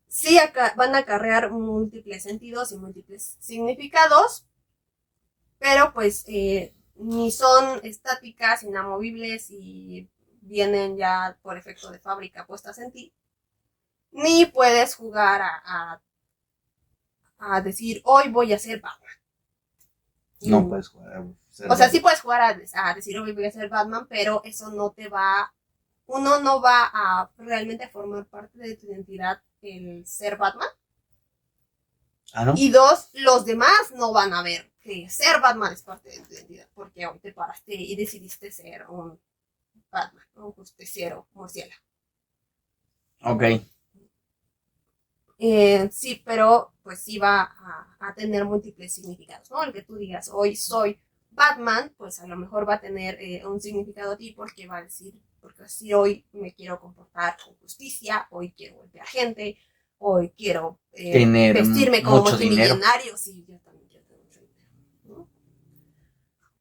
Sí van a acarrear múltiples sentidos y múltiples significados, pero pues ni son estáticas, inamovibles y vienen ya por efecto de fábrica puestas en ti, ni puedes jugar a decir, hoy voy a ser Batman. No puedes jugar. O sea, sí puedes jugar a decir, hoy voy a ser Batman, pero eso no te va, uno no va a realmente formar parte de tu identidad el ser Batman. ¿No? Y dos, los demás no van a ver que ser Batman es parte de tu identidad, porque hoy te paraste y decidiste ser un Batman, un justiciero murciélago. Ok. Sí, pero pues sí va a tener múltiples significados, ¿no? El que tú digas, hoy soy Batman, pues a lo mejor va a tener un significado a ti porque va a decir, porque así hoy me quiero comportar con justicia, hoy quiero golpear gente, hoy quiero vestirme como multimillonario. Sí, yo también quiero tener mucho dinero, ¿no?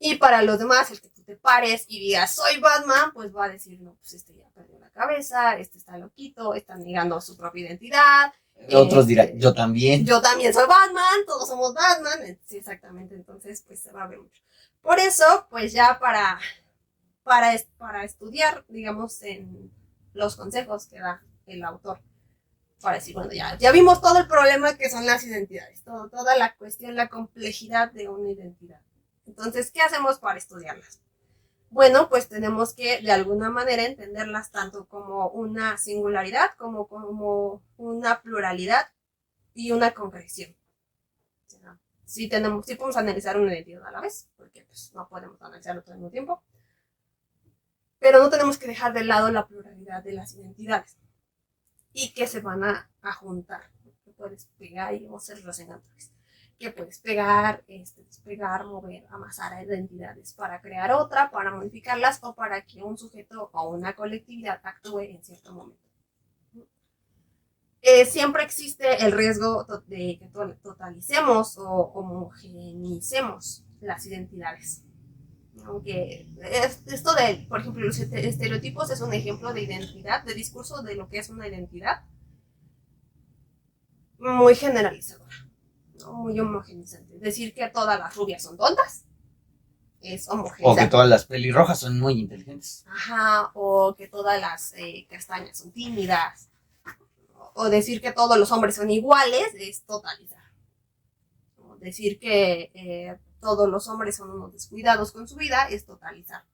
Y para los demás, el que tú te pares y digas, soy Batman, pues va a decir, no, pues este ya perdió la cabeza, este está loquito, está negando su propia identidad. Otros dirán, yo también. Yo también soy Batman, todos somos Batman. Sí, exactamente, entonces pues se va a ver mucho. Por eso, pues ya para estudiar, digamos, en los consejos que da el autor, para decir, bueno, ya vimos todo el problema que son las identidades, toda la cuestión, la complejidad de una identidad. Entonces, ¿qué hacemos para estudiarlas? Bueno, pues tenemos que de alguna manera entenderlas tanto como una singularidad, como una pluralidad y una concreción. Sí podemos analizar una identidad a la vez, porque pues, no podemos analizarlo todo al mismo tiempo, pero no tenemos que dejar de lado la pluralidad de las identidades y que se van a juntar, que puedes pegar y hacer los enganches. que puedes pegar, despegar, mover, amasar a identidades para crear otra, para modificarlas o para que un sujeto o una colectividad actúe en cierto momento. Siempre existe el riesgo de que totalicemos o homogeneicemos las identidades. Aunque esto de, por ejemplo, los estereotipos es un ejemplo de identidad, de discurso de lo que es una identidad muy generalizadora, ¿no? Muy homogeneizante. Decir que todas las rubias son tontas es homogeneizante. O que todas las pelirrojas son muy inteligentes. Ajá, o que todas las castañas son tímidas. O decir que todos los hombres son iguales es totalizar. O decir que todos los hombres son unos descuidados con su vida es totalizar.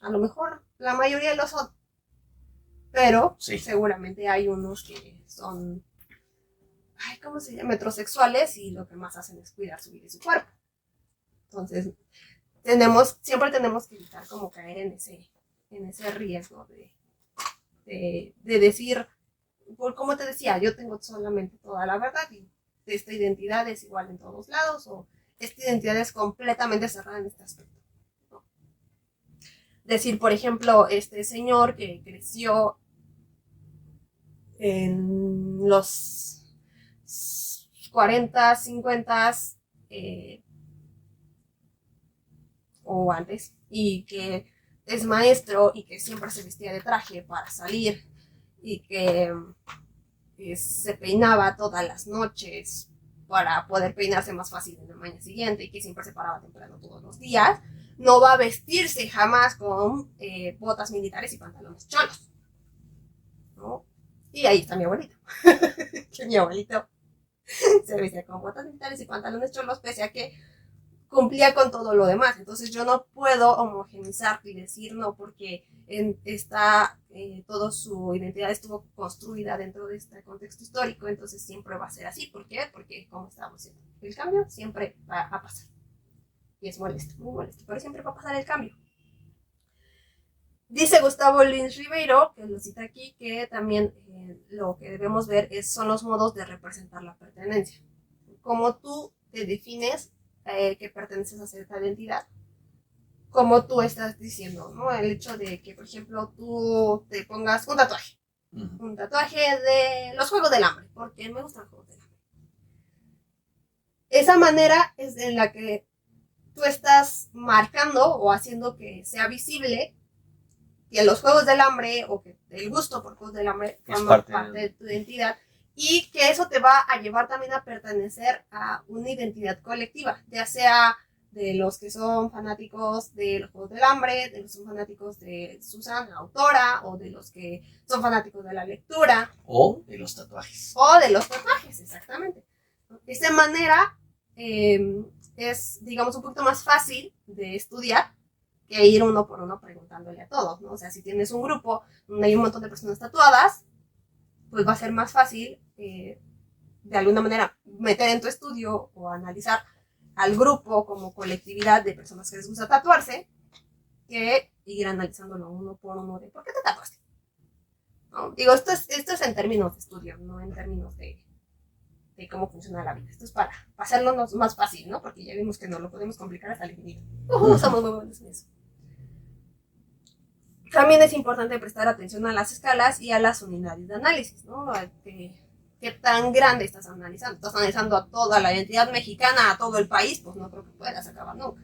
A lo mejor la mayoría lo son, pero sí, seguramente hay unos que son, ¿cómo se llama? Metrosexuales y lo que más hacen es cuidar su vida y su cuerpo. Entonces, siempre tenemos que evitar como caer en ese riesgo de decir, como te decía, yo tengo solamente toda la verdad y esta identidad es igual en todos lados, o esta identidad es completamente cerrada en este aspecto, ¿no? Decir, por ejemplo, este señor que creció en los 40, 50 o antes, y que es maestro y que siempre se vestía de traje para salir y que se peinaba todas las noches para poder peinarse más fácil en la mañana siguiente y que siempre se paraba temprano todos los días, no va a vestirse jamás con botas militares y pantalones cholos, ¿no? Y ahí está mi abuelito. Que mi abuelito se vestía con botas militares y pantalones cholos, pese a que cumplía con todo lo demás. Entonces yo no puedo homogenizar y decir no, porque toda su identidad estuvo construida dentro de este contexto histórico, entonces siempre va a ser así. ¿Por qué? Porque, como estábamos diciendo, el cambio siempre va a pasar. Y es molesto, muy molesto, pero siempre va a pasar el cambio. Dice Gustavo Lins Ribeiro, que lo cita aquí, que también lo que debemos ver son los modos de representar la pertenencia. Cómo tú te defines que perteneces a cierta identidad, como tú estás diciendo, ¿no? El hecho de que, por ejemplo, tú te pongas un tatuaje. Un tatuaje de los Juegos del Hambre, porque me gustan los Juegos del Hambre. Esa manera es en la que tú estás marcando o haciendo que sea visible que los Juegos del Hambre o que el gusto por Juegos del Hambre forma parte de tu identidad, y que eso te va a llevar también a pertenecer a una identidad colectiva, ya sea de los que son fanáticos de los Juegos del Hambre, de los que son fanáticos de Susan, la autora, o de los que son fanáticos de la lectura. O de los tatuajes. O de los tatuajes, exactamente. De esta manera es, digamos, un poquito más fácil de estudiar que ir uno por uno preguntándole a todos, ¿no? O sea, si tienes un grupo donde hay un montón de personas tatuadas, pues va a ser más fácil, de alguna manera, meter en tu estudio o analizar al grupo como colectividad de personas que les gusta tatuarse, que ir analizándolo uno por uno de ¿por qué te tatuaste? ¿No? Digo, esto es en términos de estudio, no en términos de cómo funciona la vida. Esto es para hacerlo más fácil, ¿no? Porque ya vimos que no lo podemos complicar hasta el infinito. Somos muy buenos en eso. También es importante prestar atención a las escalas y a las unidades de análisis, ¿no? ¿Qué tan grande estás analizando? ¿Estás analizando a toda la identidad mexicana, a todo el país? Pues no creo que puedas acabar nunca.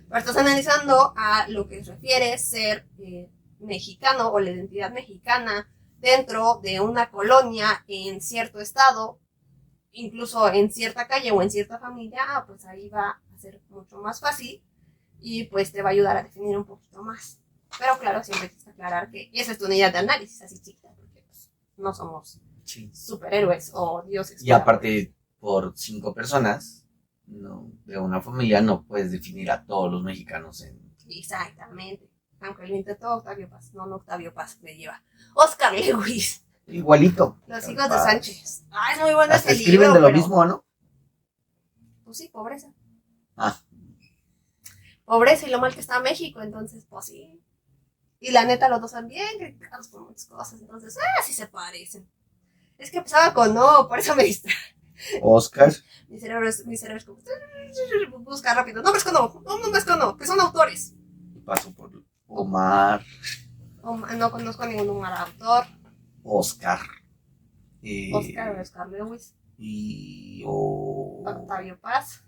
Pero estás analizando a lo que refiere ser mexicano o la identidad mexicana dentro de una colonia en cierto estado, incluso en cierta calle o en cierta familia, pues ahí va a ser mucho más fácil y pues te va a ayudar a definir un poquito más. Pero claro, siempre tienes que aclarar que esa es tu unidad de análisis, así chiquita, porque pues, no somos superhéroes o dioses. Y aparte, por 5 personas de una familia no puedes definir a todos los mexicanos en... Exactamente. Aunque lo intentó Octavio Paz, no Octavio Paz, le lleva Oscar Lewis. Igualito. Los hijos de Sánchez. Es muy bueno ese libro. Escriben de lo mismo, ¿no? Pues sí, pobreza. Ah. Pobreza y lo mal que está México, entonces, pues sí. Y la neta, los dos son bien criticados por muchas cosas, entonces, sí se parecen. Es que empezaba con no, por eso me distrae. Oscar. Mi cerebro es como busca rápido. Nombres con no, que son autores. Paso por Omar. No conozco ningún autor. Oscar. Oscar Lewis. Y Octavio Paz.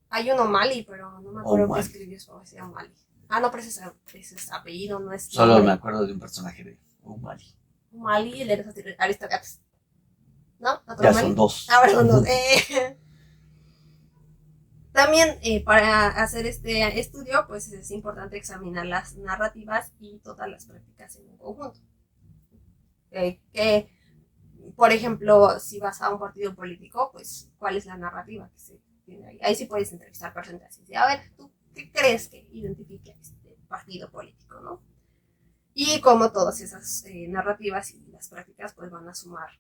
Hay un O'Malley, pero no me acuerdo qué escribió su poesía O'Malley. No, pero ese es apellido, no es. Solo nombre. me acuerdo de un personaje de O'Malley. O'Malley, el de Aristóteles. ¿No? Ya son dos. Ahora son dos. También para hacer este estudio, pues es importante examinar las narrativas y todas las prácticas en un conjunto. Que, por ejemplo, si vas a un partido político, pues, ¿cuál es la narrativa que se tiene ahí? Ahí sí puedes entrevistar personas y decir, a ver, ¿tú qué crees que identifica este partido político, no? Y como todas esas narrativas y las prácticas, pues van a sumar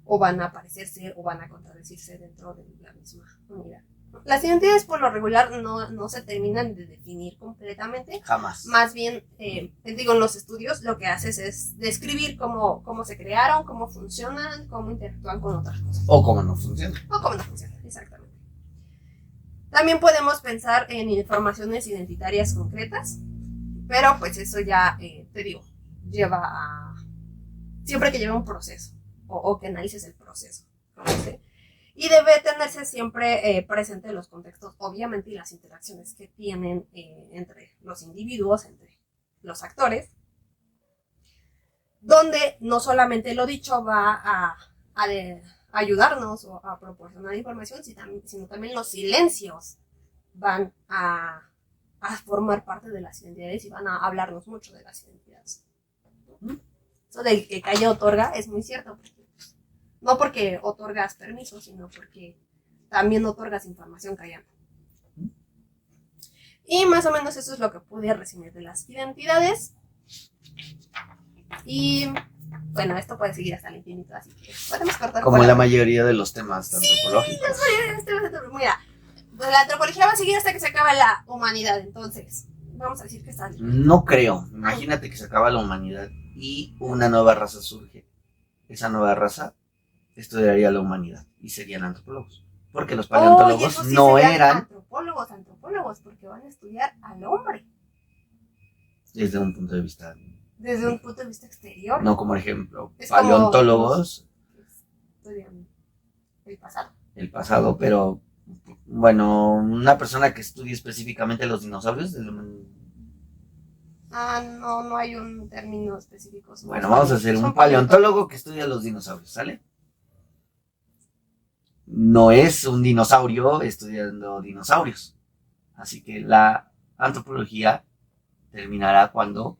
o van a parecerse o van a contradecirse dentro de la misma unidad. Las identidades por lo regular no se terminan de definir completamente. Jamás. Más bien, en los estudios lo que haces es describir cómo se crearon, cómo funcionan, cómo interactúan con otras cosas. O cómo no funciona. Exactamente. También podemos pensar en informaciones identitarias concretas, pero pues eso ya, te digo, siempre que lleva un proceso, o que analices el proceso, ¿sí? Y debe tenerse siempre presente los contextos, obviamente, y las interacciones que tienen entre los individuos, entre los actores, donde no solamente lo dicho va a ayudarnos o a proporcionar información, sino también los silencios van a formar parte de las identidades y van a hablarnos mucho de las identidades. Eso del que calla otorga es muy cierto, no porque otorgas permiso, sino porque también otorgas información callando. Y más o menos eso es lo que pude resumir de las identidades. Y bueno, esto puede seguir hasta el infinito, así que podemos cortar. Como la mayoría de los temas antropológicos. Mira, pues la antropología va a seguir hasta que se acabe la humanidad, entonces vamos a decir que está bien. No creo. Imagínate que se acaba la humanidad y una nueva raza surge. Esa nueva raza estudiaría la humanidad y serían antropólogos. Porque los paleontólogos no eran antropólogos, porque van a estudiar al hombre. Desde un punto de vista. Desde un punto de vista exterior. No como ejemplo, es paleontólogos. Estudian el pasado. El pasado, pero bueno, una persona que estudie específicamente los dinosaurios. No hay un término específico. Bueno, vamos a hacer un paleontólogo que estudia los dinosaurios, ¿sale? No es un dinosaurio estudiando dinosaurios. Así que la antropología terminará cuando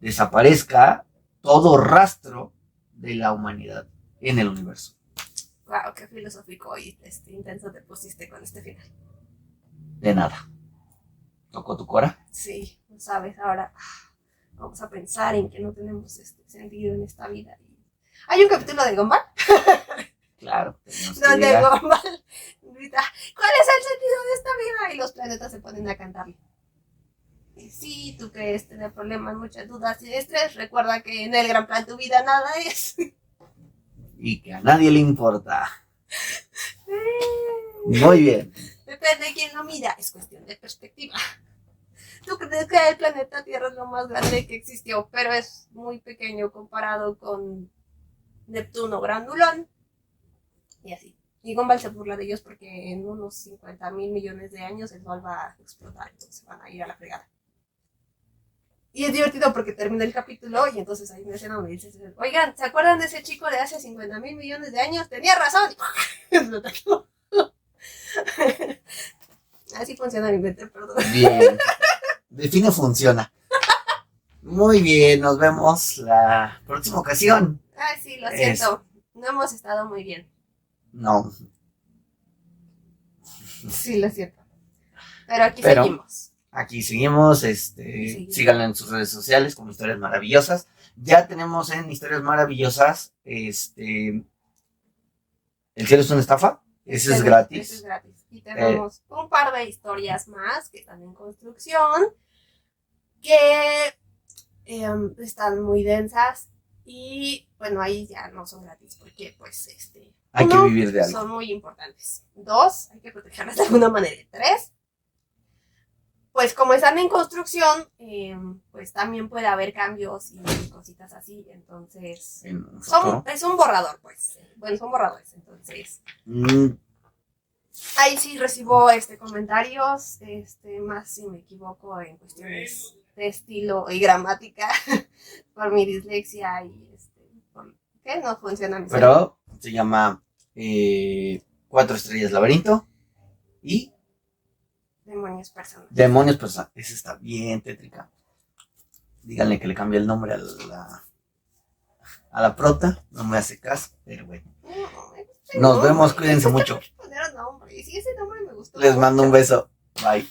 desaparezca todo rastro de la humanidad en el universo. Wow, qué filosófico y intenso te pusiste con este final. De nada. ¿Tocó tu cora? Sí, no sabes, ahora vamos a pensar en que no tenemos sentido en esta vida. Hay un capítulo de Gumball. Claro. Donde Gumball grita, ¿cuál es el sentido de esta vida? Y los planetas se ponen a cantarle. Y si tú crees tener problemas, muchas dudas y estrés, recuerda que en el gran plan tu vida nada es. Y que a nadie le importa. Muy bien. Depende de quién lo mira, es cuestión de perspectiva. Tú crees que el planeta Tierra es lo más grande que existió, pero es muy pequeño comparado con Neptuno grandulón. Y así. Y Gumball se burla de ellos porque en unos 50,000 millones de años el sol va a explotar, entonces van a ir a la fregada. Y es divertido porque termina el capítulo y entonces hay una escena donde dices, oigan, ¿se acuerdan de ese chico de hace 50,000 millones de años? Tenía razón. Así funciona mi mente, perdón. Bien. Define funciona. Muy bien, nos vemos la próxima ocasión. Sí, lo siento. No hemos estado muy bien. No. Sí, lo siento. Pero aquí seguimos. Aquí seguimos, síganlo en sus redes sociales como Historias Maravillosas. Ya tenemos en Historias Maravillosas, ¿El cielo es una estafa? Ese es gratis. Ese es gratis. Y tenemos un par de historias más que están en construcción, que están muy densas Y bueno, ahí ya no son gratis porque pues Hay que uno, vivir de algo. son muy importantes. 2, hay que protegerlas de alguna manera. 3, pues como están en construcción, pues también puede haber cambios y cositas así. Entonces, En un futuro. es un borrador, pues. Bueno, son borradores. Entonces, ahí sí recibo comentarios, más si me equivoco en cuestiones de estilo y gramática por mi dislexia y por que no funciona mi cerebro. Pero se llama 4 estrellas laberinto y Demonios personales. demonios personales. Esa está bien tétrica. Díganle que le cambie el nombre a la prota. No me hace caso, pero bueno. Nos vemos, cuídense mucho. Sí, ese nombre me gustó. Les mando un beso. Bye.